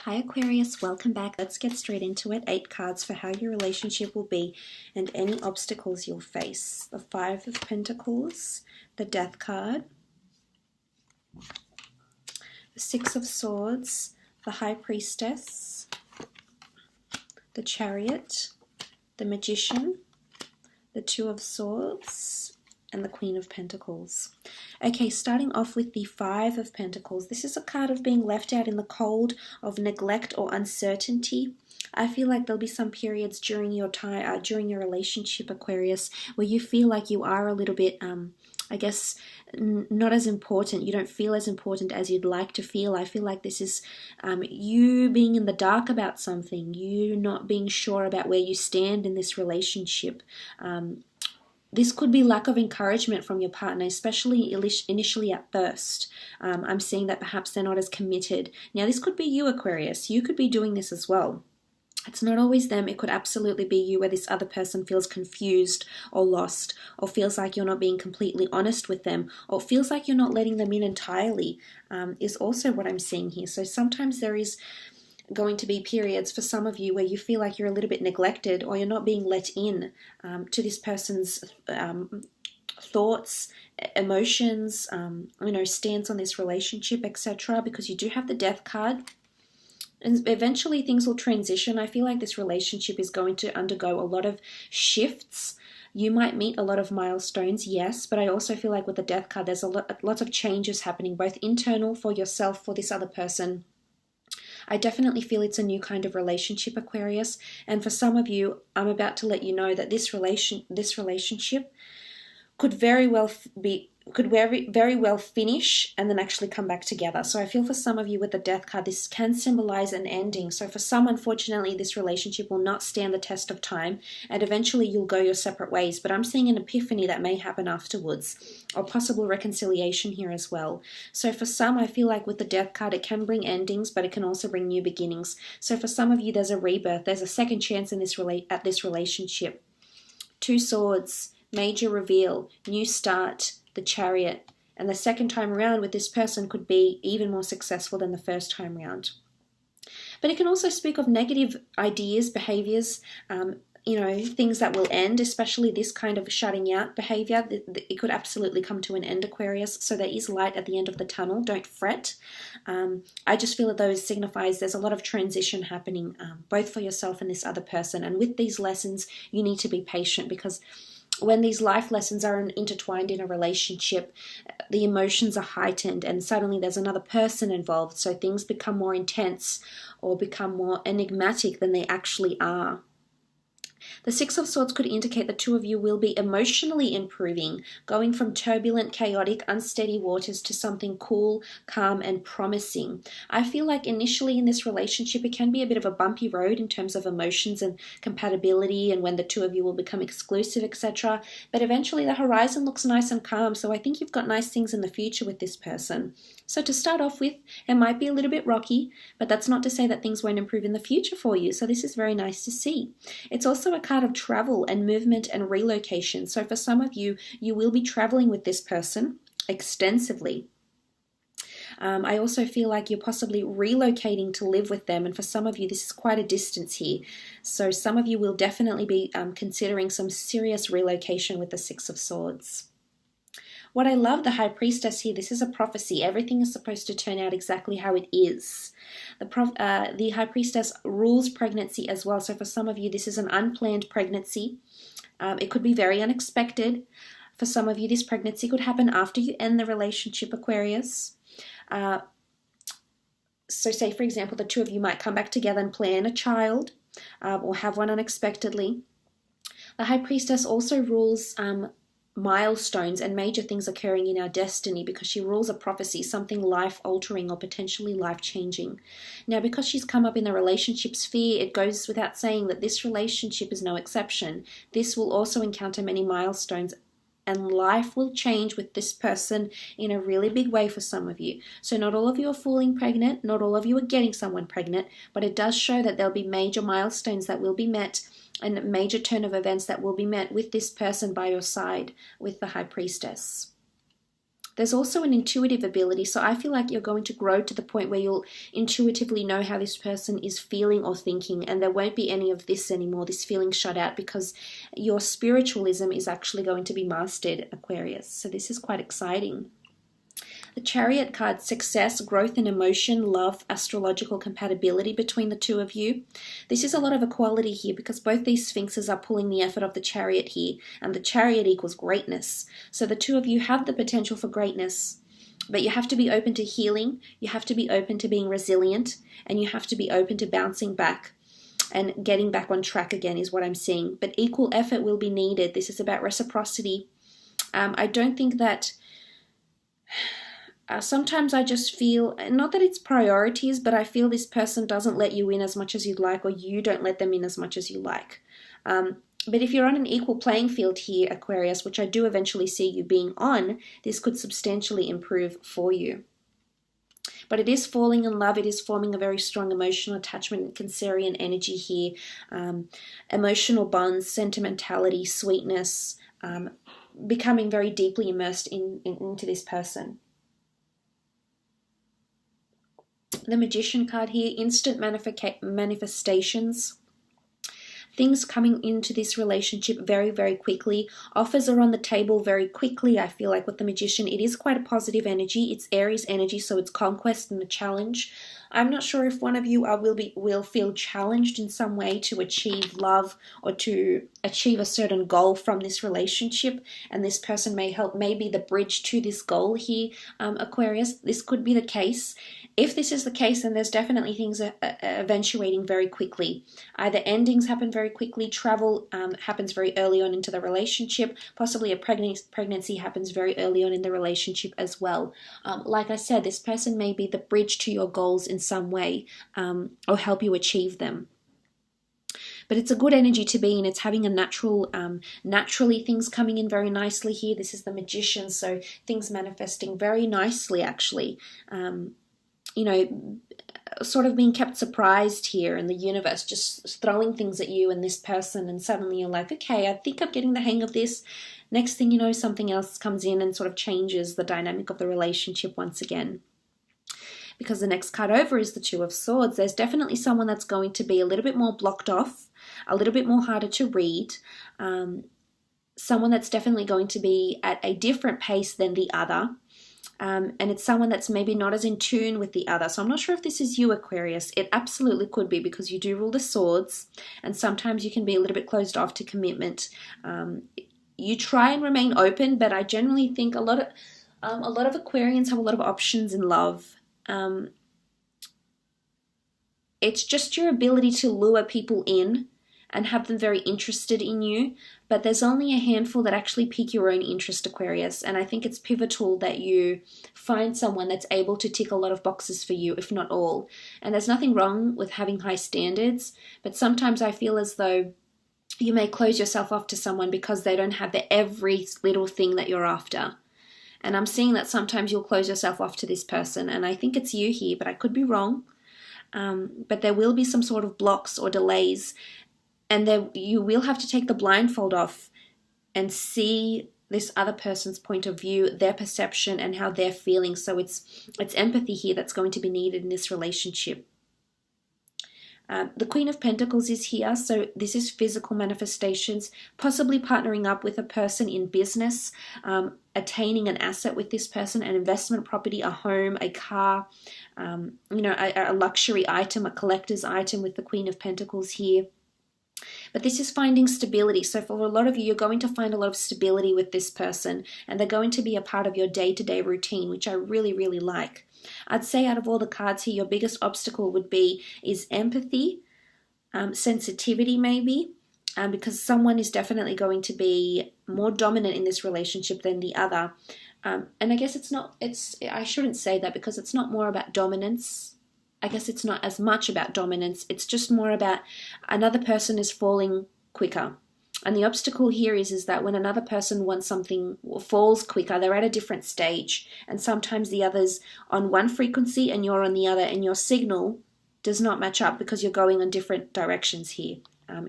Hi Aquarius, welcome back. Let's get straight into it. 8 cards for how your relationship will be and any obstacles you'll face. The 5 of Pentacles, the Death card, the 6 of Swords, the High Priestess, the Chariot, the Magician, the 2 of Swords, and the Queen of Pentacles. Okay, starting off with the 5 of Pentacles. This is a card of being left out in the cold, of neglect or uncertainty. I feel like there'll be some periods during your time, during your relationship, Aquarius, where you feel like you are a little bit, I guess, not as important. You don't feel as important as you'd like to feel. I feel like this is you being in the dark about something, you not being sure about where you stand in this relationship. This could be lack of encouragement from your partner, especially initially at first. I'm seeing that perhaps they're not as committed. Now, this could be you, Aquarius. You could be doing this as well. It's not always them. It could absolutely be you, where this other person feels confused or lost, or feels like you're not being completely honest with them, or feels like you're not letting them in entirely, is also what I'm seeing here. So sometimes there is going to be periods for some of you where you feel like you're a little bit neglected, or you're not being let in to this person's thoughts, emotions, stance on this relationship, etc. Because you do have the Death card. And eventually things will transition. I feel like this relationship is going to undergo a lot of shifts. You might meet a lot of milestones, yes, but I also feel like with the Death card, there's lots of changes happening, both internal for yourself, for this other person. I definitely feel it's a new kind of relationship, Aquarius. And for some of you, I'm about to let you know that this relationship could very well finish and then actually come back together. So I feel for some of you with the Death card, this can symbolize an ending. So for some, unfortunately, this relationship will not stand the test of time, and eventually you'll go your separate ways. But I'm seeing an epiphany that may happen afterwards, or possible reconciliation here as well. So for some, I feel like with the Death card, it can bring endings, but it can also bring new beginnings. So for some of you, there's a rebirth. There's a second chance in this relationship. 2 Swords, major reveal, new start, the Chariot. And the second time around with this person could be even more successful than the first time around. But it can also speak of negative ideas, behaviors, things that will end, especially this kind of shutting out behavior. It could absolutely come to an end, Aquarius. So there is light at the end of the tunnel. Don't fret. I just feel that those signifies there's a lot of transition happening, both for yourself and this other person. And with these lessons, you need to be patient, because when these life lessons are intertwined in a relationship, the emotions are heightened and suddenly there's another person involved. So things become more intense or become more enigmatic than they actually are. The 6 of Swords could indicate the two of you will be emotionally improving, going from turbulent, chaotic, unsteady waters to something cool, calm, and promising. I feel like initially in this relationship, it can be a bit of a bumpy road in terms of emotions and compatibility, and when the two of you will become exclusive, etc. But eventually the horizon looks nice and calm, so I think you've got nice things in the future with this person. So to start off with, it might be a little bit rocky, but that's not to say that things won't improve in the future for you. So this is very nice to see. It's also a card of travel and movement and relocation. So for some of you, you will be traveling with this person extensively. I also feel like you're possibly relocating to live with them. And for some of you, this is quite a distance here. So some of you will definitely be considering some serious relocation with the 6 of Swords. What I love, the High Priestess here, this is a prophecy. Everything is supposed to turn out exactly how it is. The High Priestess rules pregnancy as well. So for some of you, this is an unplanned pregnancy. It could be very unexpected. For some of you, this pregnancy could happen after you end the relationship, Aquarius. So say, for example, the two of you might come back together and plan a child or have one unexpectedly. The High Priestess also rules milestones and major things occurring in our destiny, because she rules a prophecy, something life-altering or potentially life-changing. Now, because she's come up in the relationship sphere, it goes without saying that this relationship is no exception. This will also encounter many milestones, and life will change with this person in a really big way for some of you. So not all of you are falling pregnant, not all of you are getting someone pregnant, but it does show that there'll be major milestones that will be met, and a major turn of events that will be met with this person by your side, with the High Priestess. There's also an intuitive ability. So I feel like you're going to grow to the point where you'll intuitively know how this person is feeling or thinking, and there won't be any of this anymore, this feeling shut out, because your spiritualism is actually going to be mastered, Aquarius. So this is quite exciting. The Chariot card, success, growth in emotion, love, astrological compatibility between the two of you. This is a lot of equality here because both these sphinxes are pulling the effort of the Chariot here, and the Chariot equals greatness. So the two of you have the potential for greatness, but you have to be open to healing, you have to be open to being resilient, and you have to be open to bouncing back and getting back on track again is what I'm seeing. But equal effort will be needed. This is about reciprocity. I don't think that... sometimes I just feel, not that it's priorities, but I feel this person doesn't let you in as much as you'd like, or you don't let them in as much as you like. But if you're on an equal playing field here, Aquarius, which I do eventually see you being on, this could substantially improve for you. But it is falling in love. It is forming a very strong emotional attachment, Cancerian energy here. Emotional bonds, sentimentality, sweetness, becoming very deeply immersed into this person. The Magician card here, instant manifestations. Things coming into this relationship very, very quickly. Offers are on the table very quickly. I feel like with the Magician, it is quite a positive energy. It's Aries energy, so it's conquest and a challenge. I'm not sure if one of you will feel challenged in some way to achieve love or to achieve a certain goal from this relationship, and this person may be the bridge to this goal here, Aquarius. This could be the case. If this is the case, then there's definitely things eventuating very quickly. Either endings happen very quickly, travel happens very early on into the relationship, possibly a pregnancy happens very early on in the relationship as well. Like I said, this person may be the bridge to your goals in some way, or help you achieve them. But it's a good energy to be in. It's having a naturally things coming in very nicely here. This is the Magician, so things manifesting very nicely actually. You know, sort of being kept surprised here in the universe, just throwing things at you and this person, and suddenly you're like, okay, I think I'm getting the hang of this. Next thing you know, something else comes in and sort of changes the dynamic of the relationship once again. Because the next card over is the Two of Swords. There's definitely someone that's going to be a little bit more blocked off, a little bit more harder to read, someone that's definitely going to be at a different pace than the other. And it's someone that's maybe not as in tune with the other. So I'm not sure if this is you, Aquarius. It absolutely could be, because you do rule the swords, and sometimes you can be a little bit closed off to commitment. You try and remain open, but I generally think a lot of Aquarians have a lot of options in love. It's just your ability to lure people in and have them very interested in you, but there's only a handful that actually pique your own interest, Aquarius, and I think it's pivotal that you find someone that's able to tick a lot of boxes for you, if not all. And there's nothing wrong with having high standards, but sometimes I feel as though you may close yourself off to someone because they don't have the every little thing that you're after. And I'm seeing that sometimes you'll close yourself off to this person, and I think it's you here, but I could be wrong. But there will be some sort of blocks or delays, and you will have to take the blindfold off and see this other person's point of view, their perception, and how they're feeling. So it's empathy here that's going to be needed in this relationship. The Queen of Pentacles is here, so this is physical manifestations, possibly partnering up with a person in business, attaining an asset with this person, an investment property, a home, a car, a luxury item, a collector's item with the Queen of Pentacles here. But this is finding stability. So for a lot of you, you're going to find a lot of stability with this person, and they're going to be a part of your day-to-day routine, which I really, really like. I'd say out of all the cards here, your biggest obstacle is empathy, sensitivity maybe, because someone is definitely going to be more dominant in this relationship than the other. And I guess I shouldn't say that, because it's not more about dominance. I guess it's not as much about dominance. It's just more about another person is falling quicker. And the obstacle here is that when another person wants something or falls quicker, they're at a different stage. And sometimes the other's on one frequency and you're on the other, and your signal does not match up because you're going in different directions here,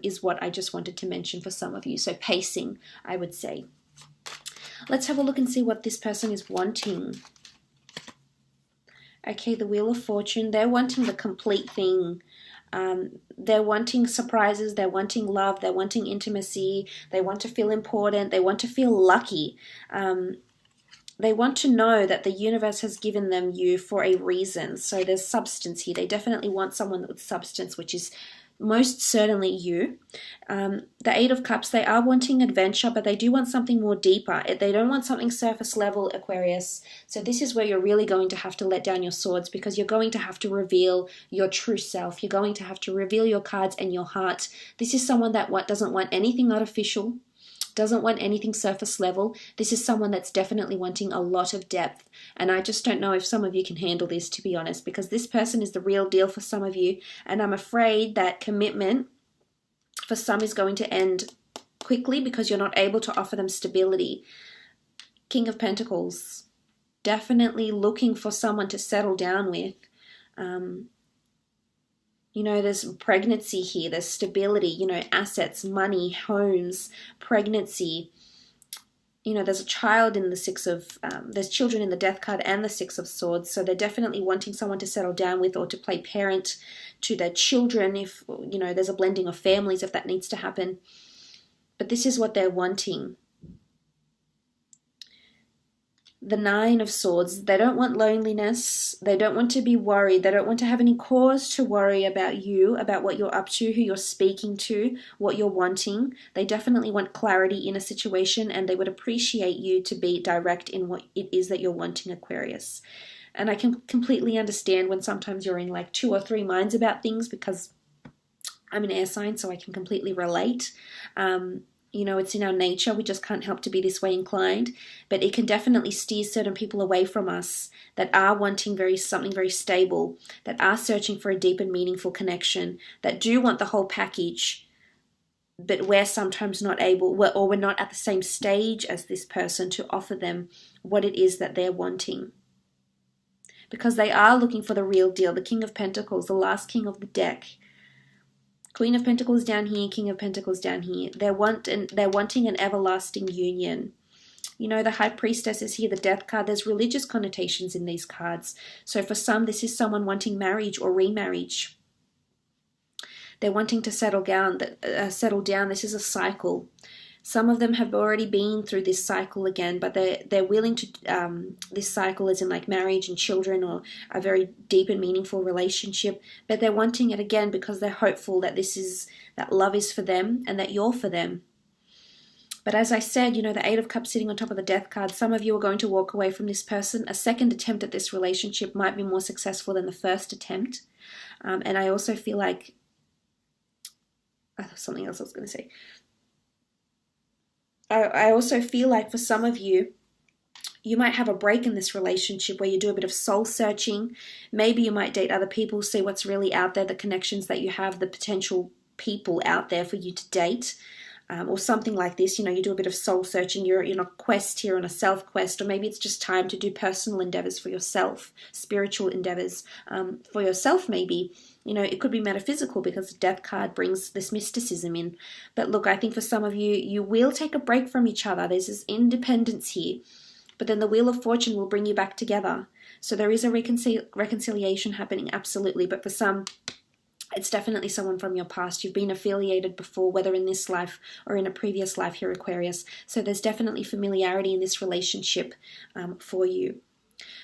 is what I just wanted to mention for some of you. So pacing, I would say. Let's have a look and see what this person is wanting. Okay, the Wheel of Fortune. They're wanting the complete thing. They're wanting surprises, they're wanting love, they're wanting intimacy, they want to feel important, they want to feel lucky. They want to know that the universe has given them you for a reason. So there's substance here. They definitely want someone with substance, which is most certainly you. The Eight of Cups, they are wanting adventure, but they do want something more deeper. They don't want something surface level, Aquarius. So this is where you're really going to have to let down your swords, because you're going to have to reveal your true self. You're going to have to reveal your cards and your heart. This is someone that doesn't want anything artificial, doesn't want anything surface level. This is someone that's definitely wanting a lot of depth. And I just don't know if some of you can handle this, to be honest, because this person is the real deal for some of you. And I'm afraid that commitment for some is going to end quickly because you're not able to offer them stability. King of Pentacles, definitely looking for someone to settle down with. You know, there's pregnancy here, there's stability, you know, assets, money, homes, pregnancy. You know, there's a child in the there's children in the Death card and the Six of Swords. So they're definitely wanting someone to settle down with or to play parent to their children if, you know, there's a blending of families if that needs to happen. But this is what they're wanting. The Nine of Swords, they don't want loneliness, they don't want to be worried, they don't want to have any cause to worry about you, about what you're up to, who you're speaking to, what you're wanting. They definitely want clarity in a situation, and they would appreciate you to be direct in what it is that you're wanting, Aquarius. And I can completely understand when sometimes you're in like 2 or 3 minds about things, because I'm an air sign, so I can completely relate. You know, it's in our nature. We just can't help to be this way inclined. But it can definitely steer certain people away from us that are wanting something very stable, that are searching for a deep and meaningful connection, that do want the whole package, but we're sometimes not able, or we're not at the same stage as this person to offer them what it is that they're wanting. Because they are looking for the real deal. The King of Pentacles, the last king of the deck. Queen of Pentacles down here, King of Pentacles down here. They're wanting an everlasting union. You know, the High Priestess is here, the Death card. There's religious connotations in these cards. So for some, this is someone wanting marriage or remarriage. They're wanting to settle down. This is a cycle. Some of them have already been through this cycle again, but they're willing to, this cycle is in like marriage and children or a very deep and meaningful relationship, but they're wanting it again because they're hopeful that that love is for them and that you're for them. But as I said, you know, the Eight of Cups sitting on top of the Death card, some of you are going to walk away from this person. A second attempt at this relationship might be more successful than the first attempt. And I also feel like, something else I was going to say. I also feel like for some of you, you might have a break in this relationship where you do a bit of soul searching. Maybe you might date other people, see what's really out there, the connections that you have, the potential people out there for you to date, or something like this. You know, you do a bit of soul searching, you're in a quest here, on a self quest, or maybe it's just time to do personal endeavors for yourself, spiritual endeavors for yourself maybe. You know, it could be metaphysical because the Death card brings this mysticism in. But look, I think for some of you, you will take a break from each other. There's this independence here. But then the Wheel of Fortune will bring you back together. So there is a reconciliation happening, absolutely. But for some, it's definitely someone from your past. You've been affiliated before, whether in this life or in a previous life here, Aquarius. So there's definitely familiarity in this relationship for you.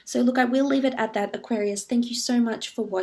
So look, I will leave it at that, Aquarius. Thank you so much for watching.